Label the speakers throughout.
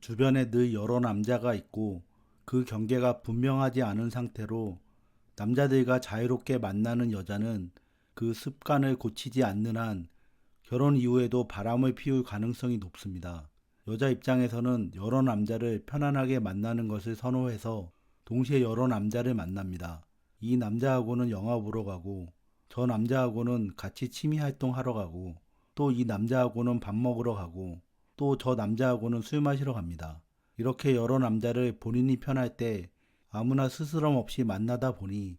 Speaker 1: 주변에 늘 여러 남자가 있고 그 경계가 분명하지 않은 상태로 남자들과 자유롭게 만나는 여자는 그 습관을 고치지 않는 한 결혼 이후에도 바람을 피울 가능성이 높습니다. 여자 입장에서는 여러 남자를 편안하게 만나는 것을 선호해서 동시에 여러 남자를 만납니다. 이 남자하고는 영화 보러 가고 저 남자하고는 같이 취미 활동하러 가고 또 이 남자하고는 밥 먹으러 가고 또 저 남자하고는 술 마시러 갑니다. 이렇게 여러 남자를 본인이 편할 때 아무나 스스럼 없이 만나다 보니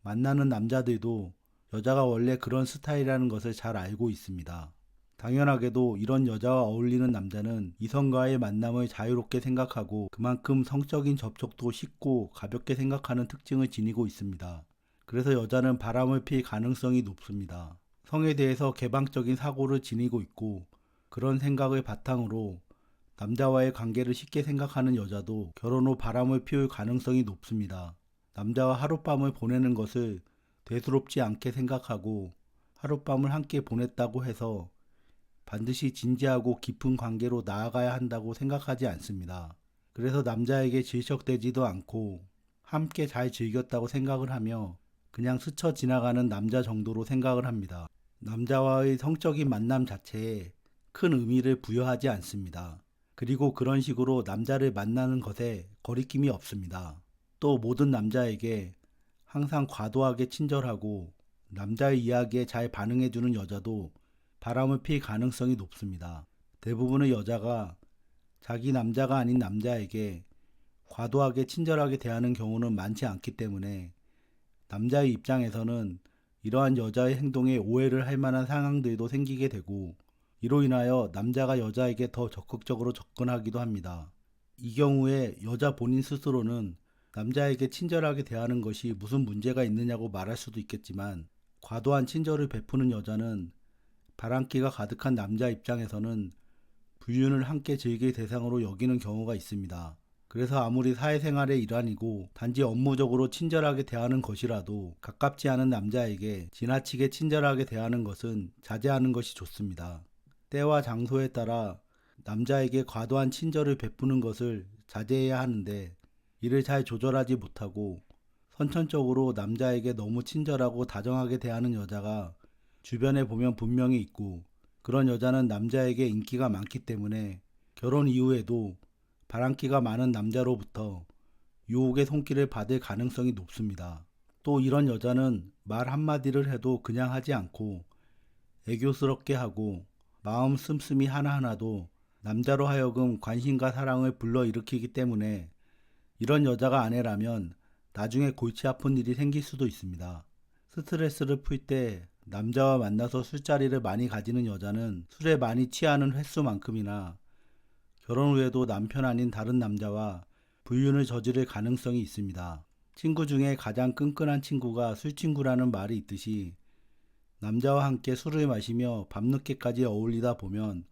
Speaker 1: 만나는 남자들도 여자가 원래 그런 스타일이라는 것을 잘 알고 있습니다. 당연하게도 이런 여자와 어울리는 남자는 이성과의 만남을 자유롭게 생각하고 그만큼 성적인 접촉도 쉽고 가볍게 생각하는 특징을 지니고 있습니다. 그래서 여자는 바람을 필 가능성이 높습니다. 성에 대해서 개방적인 사고를 지니고 있고 그런 생각을 바탕으로 남자와의 관계를 쉽게 생각하는 여자도 결혼 후 바람을 피울 가능성이 높습니다. 남자와 하룻밤을 보내는 것을 대수롭지 않게 생각하고 하룻밤을 함께 보냈다고 해서 반드시 진지하고 깊은 관계로 나아가야 한다고 생각하지 않습니다. 그래서 남자에게 질척대지도 않고 함께 잘 즐겼다고 생각을 하며 그냥 스쳐 지나가는 남자 정도로 생각을 합니다. 남자와의 성적인 만남 자체에 큰 의미를 부여하지 않습니다. 그리고 그런 식으로 남자를 만나는 것에 거리낌이 없습니다. 또 모든 남자에게 항상 과도하게 친절하고 남자의 이야기에 잘 반응해주는 여자도 바람을 필 가능성이 높습니다. 대부분의 여자가 자기 남자가 아닌 남자에게 과도하게 친절하게 대하는 경우는 많지 않기 때문에 남자의 입장에서는 이러한 여자의 행동에 오해를 할 만한 상황들도 생기게 되고 이로 인하여 남자가 여자에게 더 적극적으로 접근하기도 합니다. 이 경우에 여자 본인 스스로는 남자에게 친절하게 대하는 것이 무슨 문제가 있느냐고 말할 수도 있겠지만 과도한 친절을 베푸는 여자는 바람기가 가득한 남자 입장에서는 불륜을 함께 즐길 대상으로 여기는 경우가 있습니다. 그래서 아무리 사회생활의 일환이고 단지 업무적으로 친절하게 대하는 것이라도 가깝지 않은 남자에게 지나치게 친절하게 대하는 것은 자제하는 것이 좋습니다. 때와 장소에 따라 남자에게 과도한 친절을 베푸는 것을 자제해야 하는데 이를 잘 조절하지 못하고 선천적으로 남자에게 너무 친절하고 다정하게 대하는 여자가 주변에 보면 분명히 있고 그런 여자는 남자에게 인기가 많기 때문에 결혼 이후에도 바람기가 많은 남자로부터 유혹의 손길을 받을 가능성이 높습니다. 또 이런 여자는 말 한마디를 해도 그냥 하지 않고 애교스럽게 하고 마음 씀씀이 하나하나도 남자로 하여금 관심과 사랑을 불러일으키기 때문에 이런 여자가 아내라면 나중에 골치 아픈 일이 생길 수도 있습니다. 스트레스를 풀 때 남자와 만나서 술자리를 많이 가지는 여자는 술에 많이 취하는 횟수만큼이나 결혼 후에도 남편 아닌 다른 남자와 불륜을 저지를 가능성이 있습니다. 친구 중에 가장 끈끈한 친구가 술친구라는 말이 있듯이 남자와 함께 술을 마시며 밤늦게까지 어울리다 보면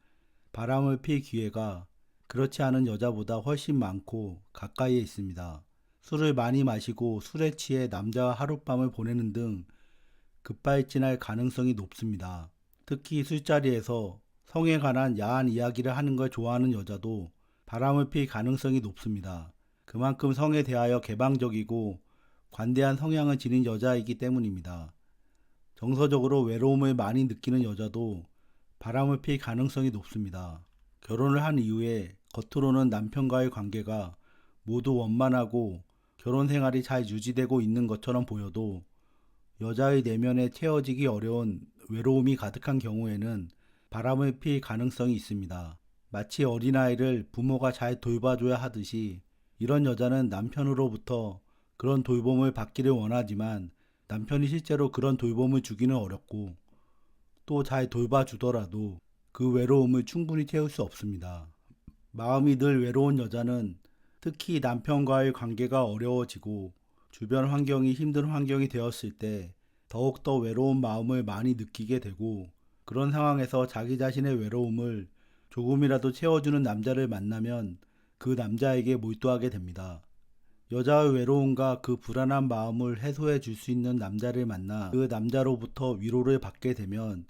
Speaker 1: 바람을 필 기회가 그렇지 않은 여자보다 훨씬 많고 가까이에 있습니다. 술을 많이 마시고 술에 취해 남자와 하룻밤을 보내는 등 급발진할 가능성이 높습니다. 특히 술자리에서 성에 관한 야한 이야기를 하는 걸 좋아하는 여자도 바람을 필 가능성이 높습니다. 그만큼 성에 대하여 개방적이고 관대한 성향을 지닌 여자이기 때문입니다. 정서적으로 외로움을 많이 느끼는 여자도 바람을 필 가능성이 높습니다. 결혼을 한 이후에 겉으로는 남편과의 관계가 모두 원만하고 결혼 생활이 잘 유지되고 있는 것처럼 보여도 여자의 내면에 채워지기 어려운 외로움이 가득한 경우에는 바람을 필 가능성이 있습니다. 마치 어린아이를 부모가 잘 돌봐줘야 하듯이 이런 여자는 남편으로부터 그런 돌봄을 받기를 원하지만 남편이 실제로 그런 돌봄을 주기는 어렵고 또 잘 돌봐주더라도 그 외로움을 충분히 채울 수 없습니다. 마음이 늘 외로운 여자는 특히 남편과의 관계가 어려워지고 주변 환경이 힘든 환경이 되었을 때 더욱더 외로운 마음을 많이 느끼게 되고 그런 상황에서 자기 자신의 외로움을 조금이라도 채워주는 남자를 만나면 그 남자에게 몰두하게 됩니다. 여자의 외로움과 그 불안한 마음을 해소해 줄 수 있는 남자를 만나 그 남자로부터 위로를 받게 되면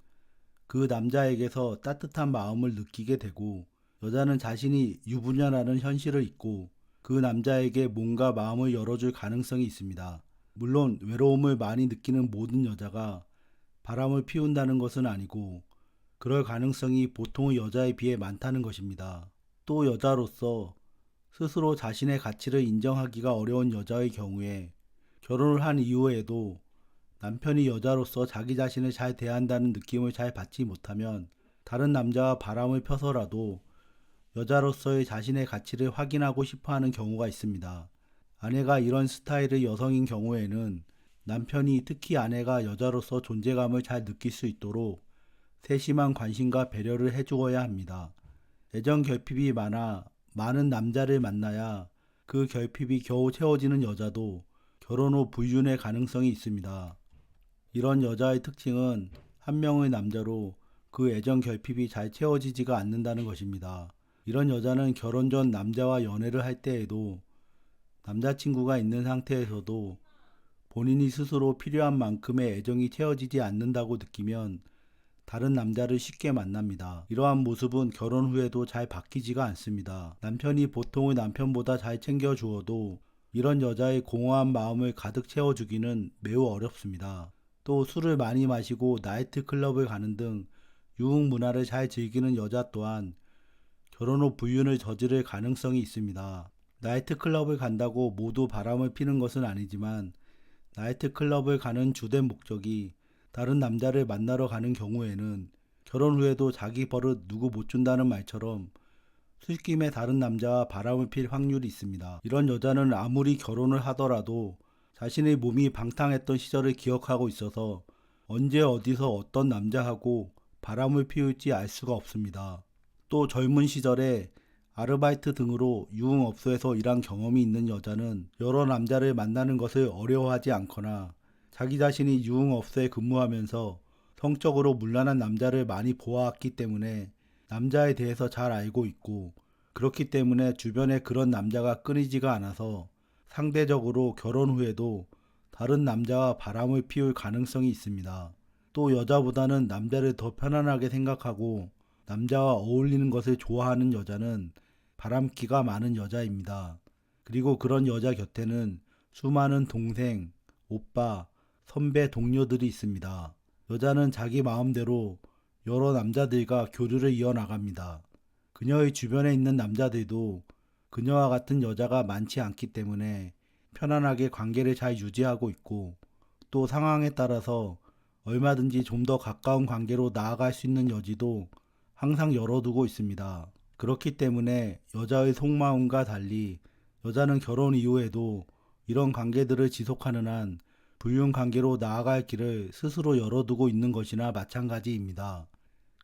Speaker 1: 그 남자에게서 따뜻한 마음을 느끼게 되고 여자는 자신이 유부녀라는 현실을 잊고 그 남자에게 뭔가 마음을 열어줄 가능성이 있습니다. 물론 외로움을 많이 느끼는 모든 여자가 바람을 피운다는 것은 아니고 그럴 가능성이 보통의 여자에 비해 많다는 것입니다. 또 여자로서 스스로 자신의 가치를 인정하기가 어려운 여자의 경우에 결혼을 한 이후에도 남편이 여자로서 자기 자신을 잘 대한다는 느낌을 잘 받지 못하면 다른 남자와 바람을 펴서라도 여자로서의 자신의 가치를 확인하고 싶어 하는 경우가 있습니다. 아내가 이런 스타일의 여성인 경우에는 남편이 특히 아내가 여자로서 존재감을 잘 느낄 수 있도록 세심한 관심과 배려를 해주어야 합니다. 애정 결핍이 많아 많은 남자를 만나야 그 결핍이 겨우 채워지는 여자도 결혼 후 불륜의 가능성이 있습니다. 이런 여자의 특징은 한 명의 남자로 그 애정 결핍이 잘 채워지지가 않는다는 것입니다. 이런 여자는 결혼 전 남자와 연애를 할 때에도 남자친구가 있는 상태에서도 본인이 스스로 필요한 만큼의 애정이 채워지지 않는다고 느끼면 다른 남자를 쉽게 만납니다. 이러한 모습은 결혼 후에도 잘 바뀌지가 않습니다. 남편이 보통의 남편보다 잘 챙겨주어도 이런 여자의 공허한 마음을 가득 채워주기는 매우 어렵습니다. 또 술을 많이 마시고 나이트클럽을 가는 등 유흥 문화를 잘 즐기는 여자 또한 결혼 후 불륜을 저지를 가능성이 있습니다. 나이트클럽을 간다고 모두 바람을 피는 것은 아니지만 나이트클럽을 가는 주된 목적이 다른 남자를 만나러 가는 경우에는 결혼 후에도 자기 버릇 누구 못 준다는 말처럼 술김에 다른 남자와 바람을 필 확률이 있습니다. 이런 여자는 아무리 결혼을 하더라도 자신의 몸이 방탕했던 시절을 기억하고 있어서 언제 어디서 어떤 남자하고 바람을 피울지 알 수가 없습니다. 또 젊은 시절에 아르바이트 등으로 유흥업소에서 일한 경험이 있는 여자는 여러 남자를 만나는 것을 어려워하지 않거나 자기 자신이 유흥업소에 근무하면서 성적으로 문란한 남자를 많이 보아왔기 때문에 남자에 대해서 잘 알고 있고 그렇기 때문에 주변에 그런 남자가 끊이지가 않아서 상대적으로 결혼 후에도 다른 남자와 바람을 피울 가능성이 있습니다. 또 여자보다는 남자를 더 편안하게 생각하고 남자와 어울리는 것을 좋아하는 여자는 바람기가 많은 여자입니다. 그리고 그런 여자 곁에는 수많은 동생, 오빠, 선배, 동료들이 있습니다. 여자는 자기 마음대로 여러 남자들과 교류를 이어나갑니다. 그녀의 주변에 있는 남자들도 그녀와 같은 여자가 많지 않기 때문에 편안하게 관계를 잘 유지하고 있고 또 상황에 따라서 얼마든지 좀 더 가까운 관계로 나아갈 수 있는 여지도 항상 열어두고 있습니다. 그렇기 때문에 여자의 속마음과 달리 여자는 결혼 이후에도 이런 관계들을 지속하는 한 불륜 관계로 나아갈 길을 스스로 열어두고 있는 것이나 마찬가지입니다.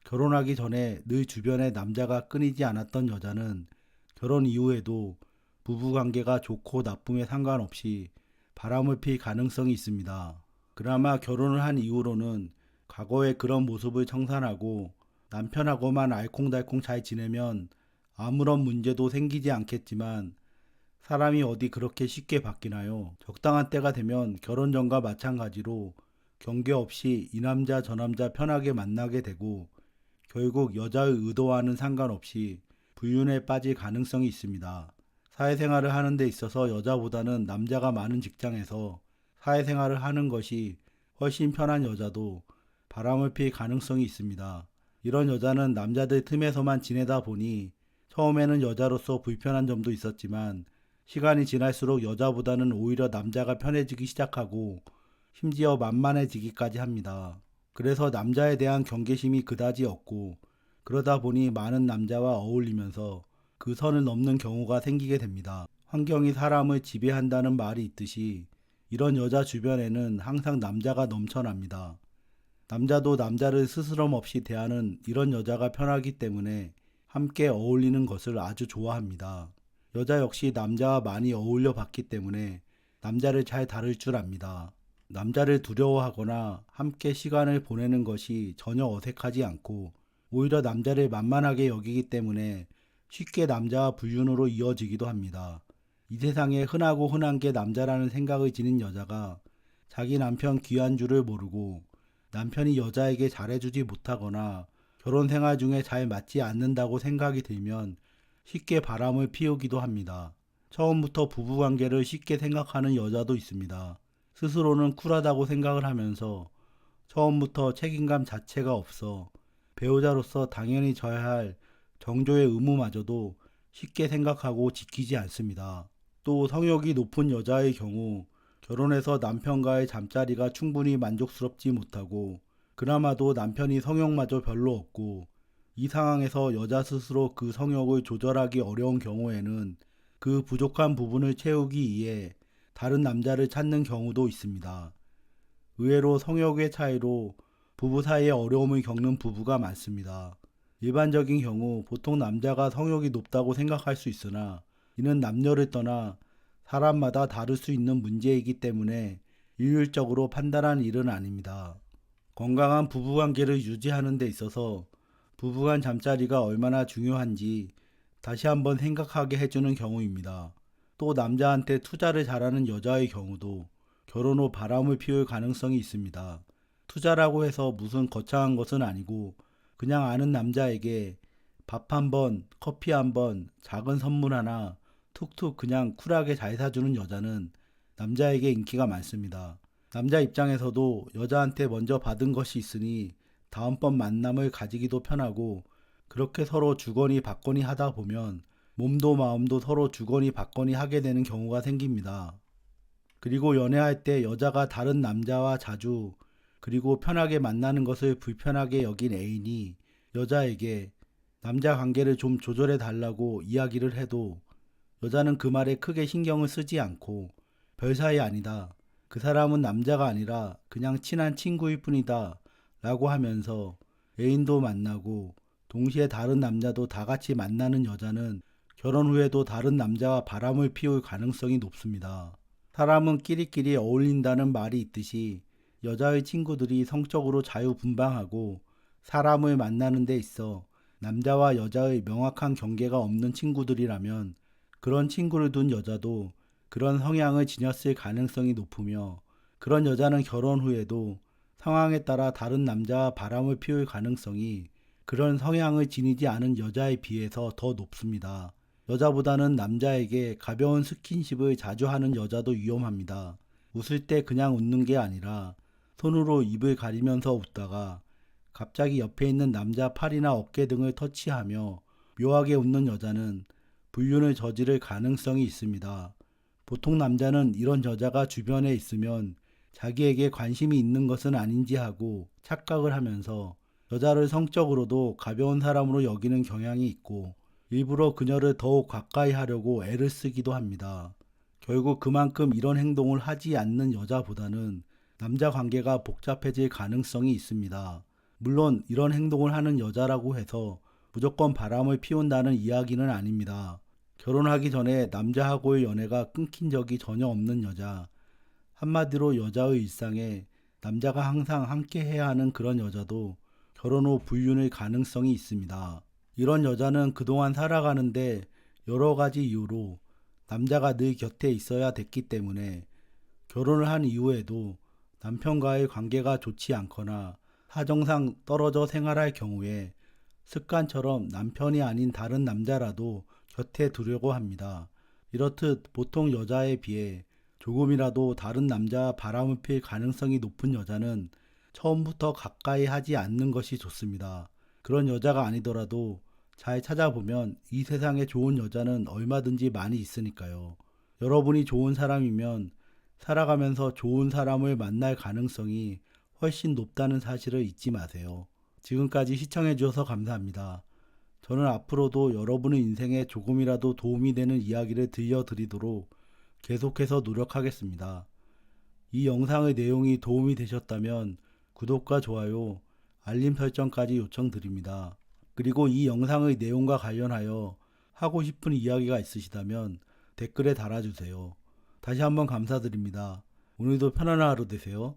Speaker 1: 결혼하기 전에 늘 주변에 남자가 끊이지 않았던 여자는 결혼 이후에도 부부관계가 좋고 나쁨에 상관없이 바람을 필 가능성이 있습니다. 그나마 결혼을 한 이후로는 과거의 그런 모습을 청산하고 남편하고만 알콩달콩 잘 지내면 아무런 문제도 생기지 않겠지만 사람이 어디 그렇게 쉽게 바뀌나요? 적당한 때가 되면 결혼 전과 마찬가지로 경계 없이 이 남자 저 남자 편하게 만나게 되고 결국 여자의 의도와는 상관없이 불륜에 빠질 가능성이 있습니다. 사회생활을 하는 데 있어서 여자보다는 남자가 많은 직장에서 사회생활을 하는 것이 훨씬 편한 여자도 바람을 필 가능성이 있습니다. 이런 여자는 남자들 틈에서만 지내다 보니 처음에는 여자로서 불편한 점도 있었지만 시간이 지날수록 여자보다는 오히려 남자가 편해지기 시작하고 심지어 만만해지기까지 합니다. 그래서 남자에 대한 경계심이 그다지 없고 그러다 보니 많은 남자와 어울리면서 그 선을 넘는 경우가 생기게 됩니다. 환경이 사람을 지배한다는 말이 있듯이 이런 여자 주변에는 항상 남자가 넘쳐납니다. 남자도 남자를 스스럼 없이 대하는 이런 여자가 편하기 때문에 함께 어울리는 것을 아주 좋아합니다. 여자 역시 남자와 많이 어울려 봤기 때문에 남자를 잘 다룰 줄 압니다. 남자를 두려워하거나 함께 시간을 보내는 것이 전혀 어색하지 않고 오히려 남자를 만만하게 여기기 때문에 쉽게 남자와 불륜으로 이어지기도 합니다. 이 세상에 흔하고 흔한 게 남자라는 생각을 지닌 여자가 자기 남편 귀한 줄을 모르고 남편이 여자에게 잘해주지 못하거나 결혼 생활 중에 잘 맞지 않는다고 생각이 들면 쉽게 바람을 피우기도 합니다. 처음부터 부부관계를 쉽게 생각하는 여자도 있습니다. 스스로는 쿨하다고 생각을 하면서 처음부터 책임감 자체가 없어 배우자로서 당연히 져야 할 정조의 의무마저도 쉽게 생각하고 지키지 않습니다. 또 성욕이 높은 여자의 경우 결혼해서 남편과의 잠자리가 충분히 만족스럽지 못하고 그나마도 남편이 성욕마저 별로 없고 이 상황에서 여자 스스로 그 성욕을 조절하기 어려운 경우에는 그 부족한 부분을 채우기 위해 다른 남자를 찾는 경우도 있습니다. 의외로 성욕의 차이로 부부 사이에 어려움을 겪는 부부가 많습니다. 일반적인 경우 보통 남자가 성욕이 높다고 생각할 수 있으나 이는 남녀를 떠나 사람마다 다를 수 있는 문제이기 때문에 일률적으로 판단하는 일은 아닙니다. 건강한 부부관계를 유지하는 데 있어서 부부간 잠자리가 얼마나 중요한지 다시 한번 생각하게 해주는 경우입니다. 또 남자한테 투자를 잘하는 여자의 경우도 결혼 후 바람을 피울 가능성이 있습니다. 투자라고 해서 무슨 거창한 것은 아니고 그냥 아는 남자에게 밥 한 번, 커피 한 번, 작은 선물 하나 툭툭 그냥 쿨하게 잘 사주는 여자는 남자에게 인기가 많습니다. 남자 입장에서도 여자한테 먼저 받은 것이 있으니 다음번 만남을 가지기도 편하고 그렇게 서로 주거니 받거니 하다 보면 몸도 마음도 서로 주거니 받거니 하게 되는 경우가 생깁니다. 그리고 연애할 때 여자가 다른 남자와 자주 그리고 편하게 만나는 것을 불편하게 여긴 애인이 여자에게 남자 관계를 좀 조절해 달라고 이야기를 해도 여자는 그 말에 크게 신경을 쓰지 않고 별 사이 아니다. 그 사람은 남자가 아니라 그냥 친한 친구일 뿐이다. 라고 하면서 애인도 만나고 동시에 다른 남자도 다 같이 만나는 여자는 결혼 후에도 다른 남자와 바람을 피울 가능성이 높습니다. 사람은 끼리끼리 어울린다는 말이 있듯이 여자의 친구들이 성적으로 자유분방하고 사람을 만나는 데 있어 남자와 여자의 명확한 경계가 없는 친구들이라면 그런 친구를 둔 여자도 그런 성향을 지녔을 가능성이 높으며 그런 여자는 결혼 후에도 상황에 따라 다른 남자와 바람을 피울 가능성이 그런 성향을 지니지 않은 여자에 비해서 더 높습니다. 여자보다는 남자에게 가벼운 스킨십을 자주 하는 여자도 위험합니다. 웃을 때 그냥 웃는 게 아니라 손으로 입을 가리면서 웃다가 갑자기 옆에 있는 남자 팔이나 어깨 등을 터치하며 묘하게 웃는 여자는 불륜을 저지를 가능성이 있습니다. 보통 남자는 이런 여자가 주변에 있으면 자기에게 관심이 있는 것은 아닌지 하고 착각을 하면서 여자를 성적으로도 가벼운 사람으로 여기는 경향이 있고 일부러 그녀를 더욱 가까이 하려고 애를 쓰기도 합니다. 결국 그만큼 이런 행동을 하지 않는 여자보다는 남자 관계가 복잡해질 가능성이 있습니다. 물론 이런 행동을 하는 여자라고 해서 무조건 바람을 피운다는 이야기는 아닙니다. 결혼하기 전에 남자하고의 연애가 끊긴 적이 전혀 없는 여자, 한마디로 여자의 일상에 남자가 항상 함께 해야 하는 그런 여자도 결혼 후 불륜의 가능성이 있습니다. 이런 여자는 그동안 살아가는데 여러 가지 이유로 남자가 늘 곁에 있어야 됐기 때문에 결혼을 한 이후에도 남편과의 관계가 좋지 않거나 사정상 떨어져 생활할 경우에 습관처럼 남편이 아닌 다른 남자라도 곁에 두려고 합니다. 이렇듯 보통 여자에 비해 조금이라도 다른 남자와 바람을 필 가능성이 높은 여자는 처음부터 가까이 하지 않는 것이 좋습니다. 그런 여자가 아니더라도 잘 찾아보면 이 세상에 좋은 여자는 얼마든지 많이 있으니까요. 여러분이 좋은 사람이면 살아가면서 좋은 사람을 만날 가능성이 훨씬 높다는 사실을 잊지 마세요. 지금까지 시청해 주셔서 감사합니다. 저는 앞으로도 여러분의 인생에 조금이라도 도움이 되는 이야기를 들려드리도록 계속해서 노력하겠습니다. 이 영상의 내용이 도움이 되셨다면 구독과 좋아요, 알림 설정까지 요청드립니다. 그리고 이 영상의 내용과 관련하여 하고 싶은 이야기가 있으시다면 댓글에 달아주세요. 다시 한번 감사드립니다. 오늘도 편안한 하루 되세요.